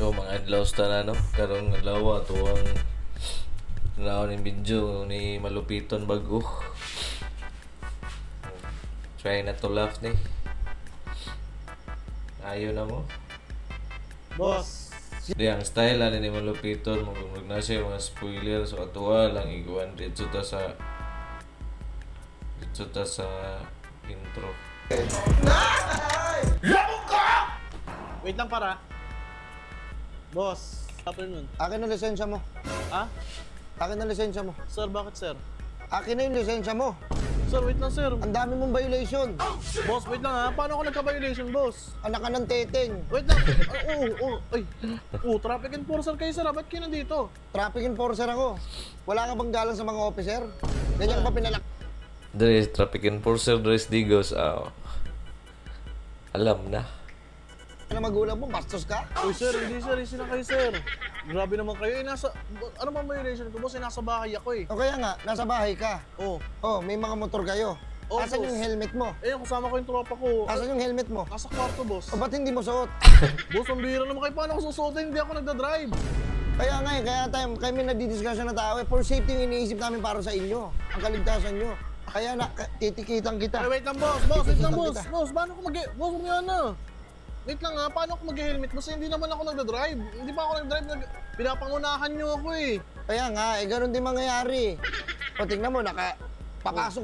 So mga adlaws na no, karong adlaw ato ang tanaw ni video ni malupiton bago. Try na to laugh ni. Ayaw na mo. Boss. Di ang style ani ni malupiton mo kung na siya mga spoiler so atua lang iguan dito ta sa intro. Wait lang para. Boss, afternoon. Akin ang lisensya mo. Ha? Akin ang lisensya mo. Sir, bakit sir? Akin na yung lisensya mo. Sir, wait lang sir. Ang dami mong violation. Boss, wait lang ha. Paano ako nagka-violation, boss? Anak ka ng teteng. Wait lang. Ay. Traffic enforcer kayo sir. Ba't kayo nandito? Traffic enforcer ako. Wala ka bang galang sa mga officer? Ganyan ka ba pinalak? Dres traffic enforcer Dres Digos. Alam na. Ano magulang mo? Bastos ka? Uy sir, hindi sir. Easy lang kayo sir. Grabe naman kayo. Ano bang violation ko? Boss, nasa bahay ako eh. O kaya nga, nasa bahay ka. Oh. Oh, may mga motor kayo. Oh, Asan boss. yung helmet mo? Eh, kasama ko yung tropa ko. Asan yung helmet mo? Nasa kwarto, boss. O ba't hindi mo suot? Boss, ang bihira naman kayo. Paano ako susuotin? Hindi ako nagdadrive. Kaya nga eh, kami nagdi-discussion na tao eh. For safety yung iniisip namin para sa inyo. Ang kaligtasan nyo. Kaya na, titikitang kita. Ay, wait lang, boss. Boss, wait lang, boss. Kita. Boss, paano ko Boss, huwag yan na. Wait lang ha, paano ako mag-helmet? Boss, hindi naman ako nagdadrive. Hindi pa ako nagdadrive. Pinapangunahan nyo ako eh. Kaya nga, ganun din mangyayari. O tingnan mo, papasok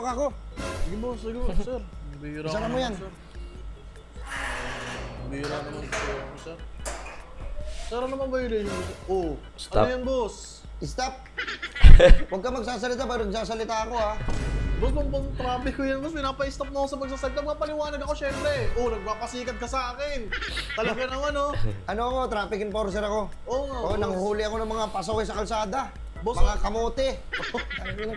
ako. Sige, boss. Sige, sir. Bihira Isa na mo yan. sir. Bihira naman sir. Sir, ano bang violation? Oh, Stop. ano yan, boss? Stop! Huwag ka magsasalita, pero nagsasalita ako ha. Boss, pang traffic ko yan, boss. Pinapa-stop na ako sa pagsasalita. Mapaliwanag ako, syempre. Oh, nagpapasikat ka sa akin. Talaga naman, oh. Ano ako, traffic enforcer ako. Oo nga, Oo, boss. nanghuhuli ako ng mga pasaway sa kalsada. Boss, Mga kamote.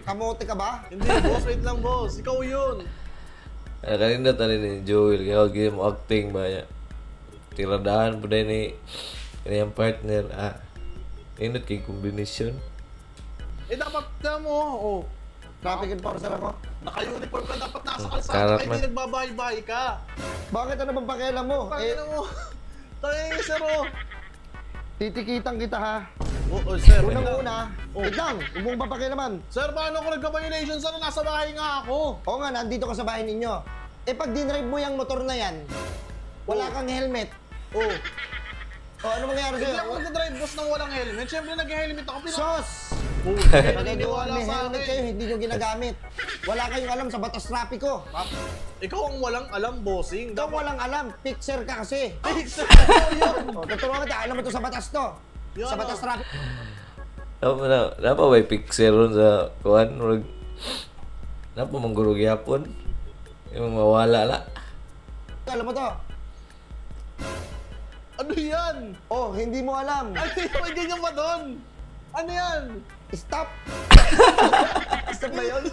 Kamote ka ba? Hindi, boss. Wait lang, boss. Ikaw yun. Kanina tani ni Joel kaya game acting ba ya. Tiradahan po dahil ni kanyang partner. Inot kay kombinasyon. Eh, dapat ka mo, oh. Traffic enforcer ako. Naka-uniform ka, dapat nasa kalsada Karat ka, man. hindi nagbabahay-bahay ka. Bakit ano bang pakialam mo? Pangina mo. Tangina, sir, oh. Titikitang kita ha. Oh, sir. wait lang. Unang-una, Oh. wait lang, huwag mong papakialaman. Sir, paano ako nagka-violation? Sir, nasa bahay nga ako. Oo nga, nandito ka sa bahay ninyo. Eh pag dinrive mo yung motor na yan, wala kang helmet. Oh. O ano mangyayari Hindi sa'yo? ako nagka-drive boss nang walang helmet. Siyempre, nag-helmet ako. Sos! Oh, Naniniwala may sa helmet akin. kayo, hindi nyo ginagamit. Wala kayong alam sa batas trapiko. Ikaw ang walang alam, bossing. Ikaw walang alam, fixer ka kasi. Sir, ikaw yun. O, tuturuan kita, alam mo to sa batas to. Yun, Sa batas oh. trapiko. Napa ba picture ron sa kuan? Napa manggurog yapon? Yung mawala la. Alam mo to. Ano yan? Oh, hindi mo alam. Ano yan? May ganyan ba doon? Ano yan? Stop! Stop ba yun?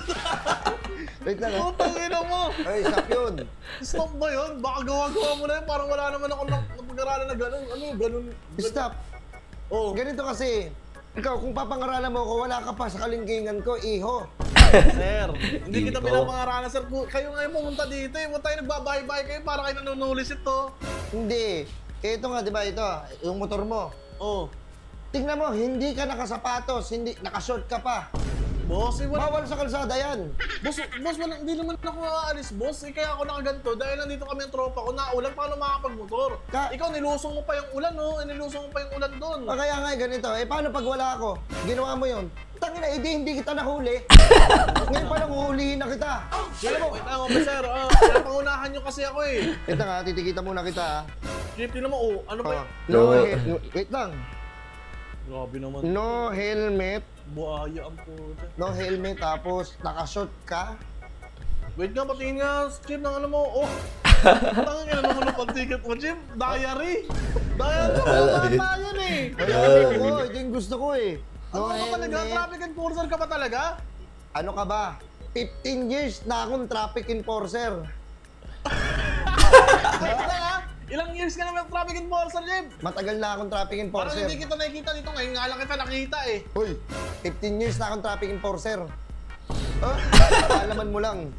Wait lang ha. Putang ina mo. Ay, stop yun. Stop ba yun? Baka gawa-gawa mo na yun. Parang wala naman ako napag-aralan na gano'n. Ano, gano'n? Stop. Oh. Ganito kasi, ikaw kung papangaralan mo ko, wala ka pa sa kalingkingan ko, iho. Sir, hindi kita Ikaw. pinapangaralan, sir. Kayo nga yung pumunta dito eh. Huwag tayo nagbabahay-bahay kayo para kayo nanunulis ito. Hindi. Ito nga, di ba, ito, yung motor mo. Oh. Tingnan mo, hindi ka nakasapatos, hindi, nakashort ka pa. Boss, eh, wala. Bawal sa kalsada yan. Boss, wala, hindi naman ako aalis, boss. Eh, kaya ako nakaganto dahil nandito kami ang tropa ko. Naulan, paano makakapagmotor? Ikaw, nilusong mo pa yung ulan, no? Nilusong mo pa yung ulan doon. O kaya nga, ganito, paano pag wala ako? Ginawa mo yun. Tangina, hindi kita nahuli. Ngayon pa lang huhulihin na kita. Alam mo, wait lang, officer. Pangunahan nyo kasi ako eh. Ito nga, titikita muna kita ha. Safety naman, oh. Ano ba? No, No. wait lang. Grabe naman. No helmet. Buhaya ang puta. No helmet, tapos nakashort ka. Wait nga, patingin nga, Chip, ng ano mo. Oh! Tangin nga naman ang pag-ticket mo, Chip. Diary! Diary mo, bata yan eh! Kaya ko, ito yung gusto ko eh. Ano No ka ba talaga? helmet. Traffic enforcer ka ba talaga? Ano ka ba? 15 years na akong traffic enforcer. Wait lang ha? Ilang years ka naman traffic enforcer, Chip? Matagal na akong traffic Parang enforcer. hindi kita nakikita dito ngayon. Nga lang kita nakita eh. Uy, 15 years na akong traffic enforcer. Alaman mo lang.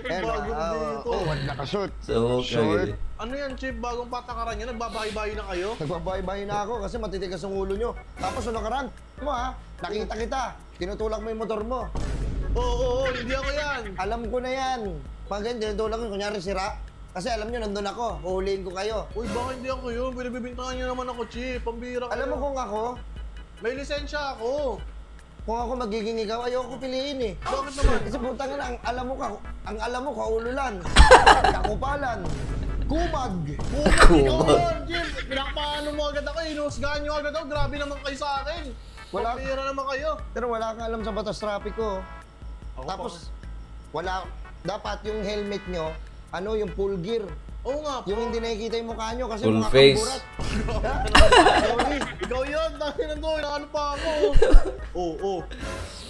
Ayan, Bago na dito. nakashort. So, Short. kagad. Ano yan, Chip? Bagong patakaran niya, nagbabahay-bahay na kayo? Nagbabahay-bahay na ako kasi matitigas ang ulo nyo. Tapos ano karang? Mo ha? Nakita kita. Tinutulak mo yung motor mo. Oo, hindi ako yan. Alam ko na yan. Pag ganyan, tinutulak mo, kunyari sira. Kasi alam nyo, nandun ako. Uhulihin ko kayo. Uy, baka hindi ako yun. Pinagbibintangan niyo naman ako, Chip. Pambira kayo. Alam mo kung ako, May lisensya ako. kung ako magiging ikaw, ayoko piliin eh. Bakit naman? Kasi putang na, ang alam mo, kaululan, kakupalan, kumag. Ikaw yun, Chip. Pinakapaano mo agad ako. Inusgahan niyo agad ako. Grabe naman kayo sa akin. Wala- Pambira naman kayo. Pero wala kang alam sa batas trapiko. Ako Tapos, dapat yung helmet nyo, yung full gear. Oo nga po. Yung hindi nakikita yung mukha nyo kasi Full mga face. kamburat. Sorry. Ikaw yun. Dahil nandun. Ano pa ako? Oo.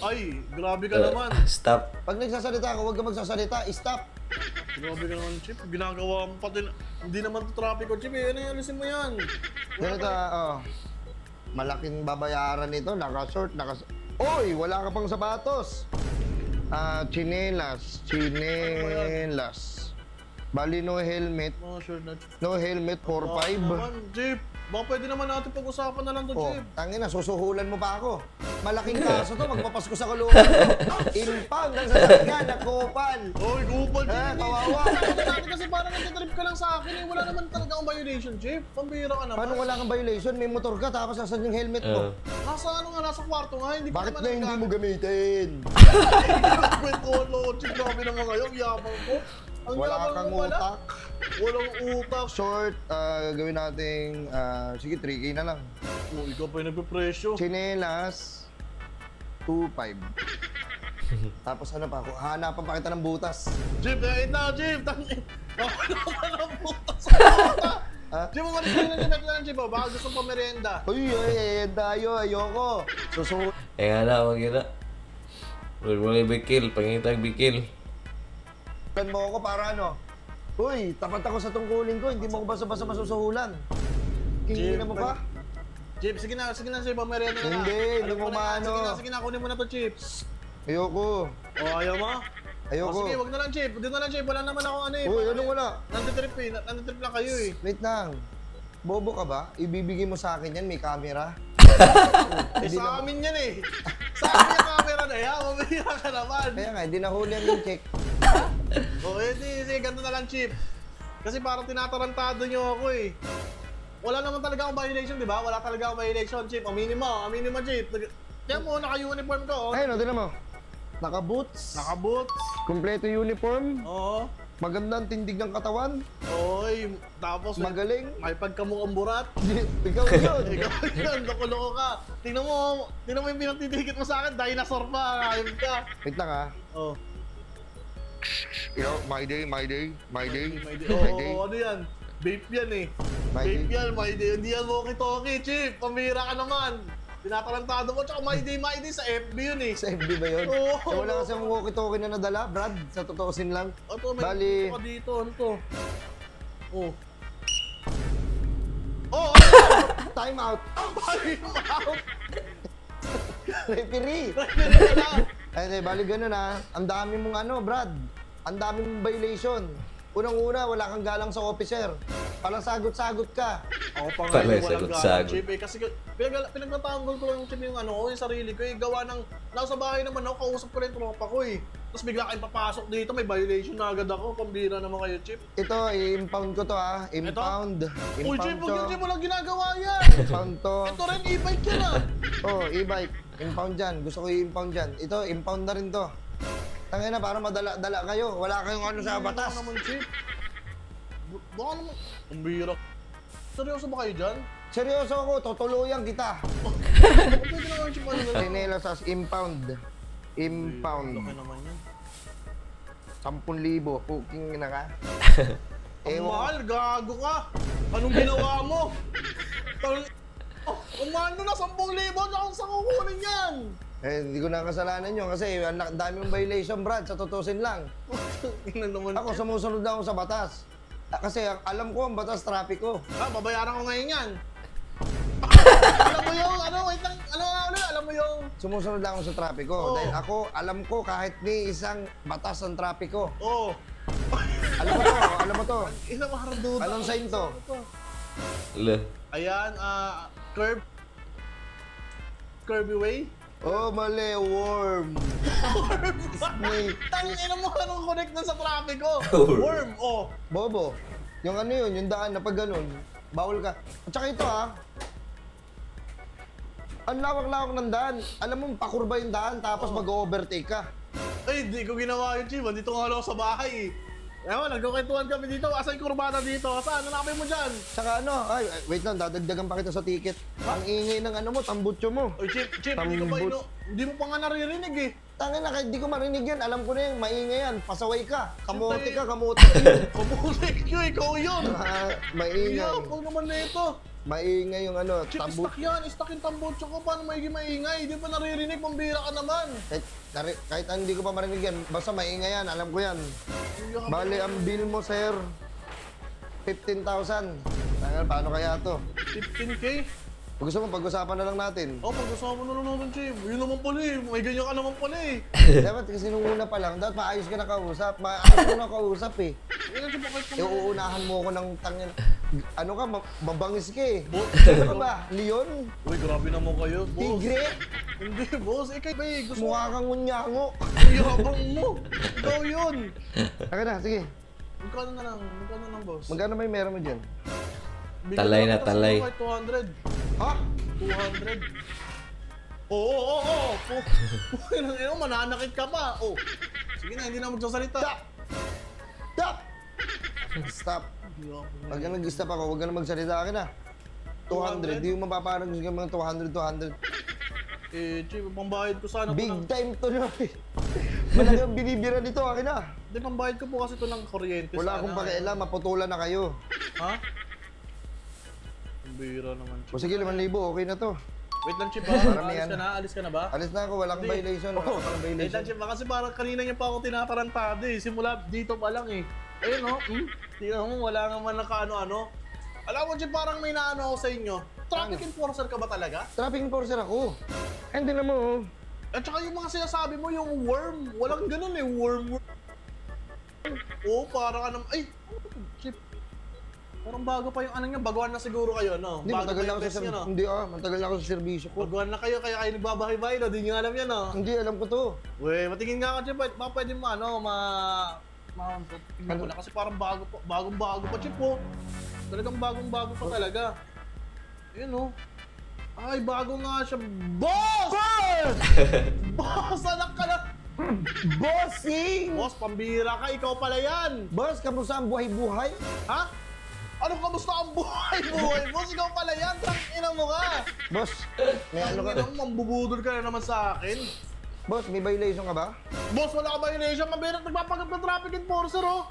Ay, grabe ka naman. Stop. Pag nagsasalita ako, huwag ka magsasalita. Stop. Grabe ka naman, Chip. Ginagawa mo pati. Hindi naman to trapiko, Chip. Ano yung alisin mo yan? Ganito, malaking babayaran nito. Naka-short, Oy, wala ka pang sapatos. Chinelas. Bali, no helmet. Mga sure na. No helmet, 4-5. Naman, Chip. Baka pwede naman natin pag-usapan na lang to, Oh, Chip. tangina, susuhulan mo pa ako. Malaking kaso to, magpapasko sa kulungan. Impound ang sasakyan, nakupal. Oy, gupal, Chip. Eh, kawawa. Dati kasi parang nagtitrip ka lang sa akin eh. Wala naman talaga akong violation, Chip. Pambira ka naman. Paano wala kang violation? May motor ka, tapos nasan yung helmet mo? Nasa ano nga, nasa kwarto nga. Hindi Bakit pa na hindi mo gamitin? Kwento ko, Chip. Grabe naman kayo. Yabang ko. Ang Wala yabang kang mo pala. utak. Walang utak. Short, gawin nating, sige, 3K na lang. Oh, ikaw pa yung nagpe-presyo. Chinelas, 2.5. Tapos ano pa, hanapan pa kita ng butas. Chip, wait na, Chip. Tangin. Ano ka na butas sa buta? Ha? Chip, umalis ka na, Chip. Ito na lang, Chip. Baka gusto pa merienda. Uy, tayo, ayoko. Susunod. nga na, wag yun na. Wala bikil, pangitag bikil. mo ako para ano? Uy, tapat ako sa tungkulin ko, hindi mo ako basta-basta masusuhulan. Kingin mo pa? Chip, sige na, Chip. Merienda na. Hindi, hindi Alam mo na, maano. Sige na, kunin mo na to, Chip. Ayoko. O, ayaw mo? Ayoko. O, sige, wag na lang, Chip. Dito na lang, Chip. Wala naman ako ano eh. Uy, anong wala? Nanditrip eh. Nanditrip lang kayo eh. Wait lang. Bobo ka ba? Ibibigay mo sa akin yan, may camera. Eh, sa amin yan eh. Sa amin yung camera na yan. Mamaya ka naman. Kaya nga, hindi nahuli ang yung check. O, eh, sige, ganito na lang, Chip. Kasi parang tinatarantado nyo ako eh. Wala naman talaga akong violation, di ba? Wala talaga akong violation, Chip. Aminin mo, Chip. Kaya mo, naka-uniform ko. Oh. Ayun, tinan mo. Naka-boots. Naka-boots. Kompleto uniform. Oo. Magandang tindig ng katawan. Oy, tapos Magaling. may pagkamukhang burat. Ikaw yun. Ikaw yun, loko-loko ka. Tingnan mo yung pinagtitikit mo sa akin, dinosaur pa, ayun ka. Wait lang ha. Oh. My day. Oo, ano yan? Vape yan eh. My Vape day. yan, my day. Hindi yan walkie-talkie, Chip. Pamira ka naman. Tinatarantado mo, tsaka my day sa FB yun eh. Sa FB ba yun? Oo. Eh, wala kasi ang walkie-talkie na nadala, Brad. Sa totoosin lang. Ito, may Bali. ano ka dito, ano to? Oh. Oh, Time out. time out! Referee. Referee ka na. Ay, bali ganun ha. Ang dami mong Brad. Ang dami mong violation. Unang-una, wala kang galang sa officer. Palang sagot-sagot ka. Ako pa Pala, ngayon walang sagot-sagot. galang, Chip eh. Kasi pinagtatanggol ko lang, Chip, yung yung sarili ko eh. Gawa ng, nasa bahay naman ako, kausap ko lang yung tropa ko eh. Tapos bigla kayong papasok dito, may violation na agad ako. Pambira naman kayo, Chip. Ito, i-impound ko to ha. Impound. Uy, Chip, huwag yun, Chip, walang ginagawa yan. Impound to. Ito rin, e-bike yan ah. Oh, e-bike. Impound dyan. Gusto ko i-impound dyan. Ito, impound na rin to. Tangina, para madala-dala kayo. Wala kayong sa batas. Baka naman, Chip. Baka naman. Pambira. Seryoso ba kayo dyan? Seryoso ako, tutuluyan kita. Pwede naman, Chip, ano na lang. Sinelas as impound. Impound. Laki naman yan. 10,000. Puking na ka. Ang Ewan. mahal, gago ka. Anong ginawa mo? Ang mahal na 10,000, tsaka saan kukunin yan? Eh, hindi ko na kasalanan yun kasi ang dami mong violation, Brad, sa tutusin lang. Tingnan naman. Ako, sumusunod na ako sa batas. Kasi alam ko ang batas trapiko. Babayaran ko ngayon yan. Alam mo yung, ano, wait lang, alam mo yung, Sumusunod lang ako sa trapiko. Oo. Dahil ako, alam ko kahit ni isang batas ng trapiko. oh, Alam mo to. isang maharduda. Anong sign to? Lo. Ayan, Kirby Way. Oh, mali, worm. Snake. Tangina mo, anong connect na sa trapiko? Worm. Worm, oh. Bobo. Yung ano yun, yung daan na pag ganun, bawal ka. At saka ito ang lawak-lawak ng daan. Alam mo, pakurba yung daan tapos mag-overtake ka. Ay, di ko ginawa yun, Chief. Dito nga lang ako sa bahay, eh. Ewan, nagkukwentuhan kami dito. Asan yung kurbada dito? Asan? Hanapin mo dyan. Saka ano, ay, wait lang, dadagdagan pa kita sa ticket. Ang ingay ng ano mo, tambutso mo. Oy, Chief, hindi mo pa nga naririnig, eh. Tangin na, kahit di ko marinig yan, alam ko na yan, maingay yan, pasaway ka. Kamote ka, kamote. Kumulik yun, ikaw yun. Maingay. Yeah, pag naman na ito. Maingay yung ano, Chief, tambut. istak yan. Istak yung tambutso ko. Paano maingay? Di ba naririnig? Pambira ka naman. Kahit hindi ko pa marinig yan, basta maingay yan, alam ko yan. Bale, ang bill mo, sir, 15,000. Tangin, paano kaya to? 15K? Kung gusto mo, pag-usapan na lang natin. Oh, pag-usama na lang natin, Chief. Yun naman pala, eh. May ganyan ka naman pala, eh. Dapat kasi nung una pa lang, dapat maayos ka na kausap. Maayos ka na kausap eh. Yan, Chief, bakit ka Uuunahan mo ko ng tangin. Ano ka, mabangis ka eh. Bo- Ano ka ba? Leon? Uy, grabe naman kayo, boss. Tigre? Hindi, boss. Ikaw, ba, gusto Mukha kang ngunyango. Ang yabang mo. Ikaw yun. Taka na, sige. Magkano na lang, boss? Magkano may meron mo dyan? Bigyan Talay lang na, kita talay. sa kahit 200. Ha? 200. Oo. Ano, mananakit ka pa. Oh. Sige na, hindi na magsasalita. Stop! Stop! Stop. Pag nag-stop ako, huwag ka na magsalita akin ah. 200, 200? di mo mapaparang gusto mga 200. Eh, Chief, pambayad ko sana Big po ng... time to na eh. Malagang binibira nito akin ah. Hindi, pambayad ko po kasi ito ng kuryente. Wala akong pakialam, maputulan na kayo. Ha? Ang bira naman, Chief. O sige, 5,000, okay na to. Wait lang, Chief. Maramihan. Alis ka na ba? Alis na ako, wala kang Hindi. violation. Wala Oo. kang Wait lang, violation. Chief. Kasi parang kanina niya pa ako tinatarantado eh. Simula dito pa lang eh. Ayun oh. Tingnan mo, wala nga man nakaano-ano. Alam mo, Chief, parang may naano ako sa inyo. Traffic enforcer ka ba talaga? Traffic enforcer ako. Ay, hindi na mo. At saka yung mga sinasabi mo, yung worm. Walang ganun eh, worm. Oo, parang ano. Ay, Chief. Parang bago pa yung ano niya, baguhan na siguro kayo, no? Hindi, Bago matagal pa na yung ako test sa niya, no? Hindi matagal na ako sa serbisyo ko. Baguhan na kayo, kaya kayo nagbabahay-bahay, no? Di nyo alam yan, no? Hindi, alam ko to. Uy, matingin nga ka, Chip. Baka pwede mo, tingnan ko Ano? na kasi parang bagong-bago pa, Chip, oh. Talagang bagong-bago pa talaga. Ayun, oh. Ay, bago nga siya. Boss! Boss, anak ka na! Bossing! Boss, pambira ka. Ikaw pala yan. Boss, kamusta ang buhay-buhay? Ha? Anong kamusta ang buhay? Boss, ikaw pala yan. Tangina mo ka. Boss, may ano ka? Tangina mo, mambubudol ka na naman sa akin. Boss, may violation ka ba? Boss, wala ka violation. Mabirat nagpapagat ng traffic enforcer, oh.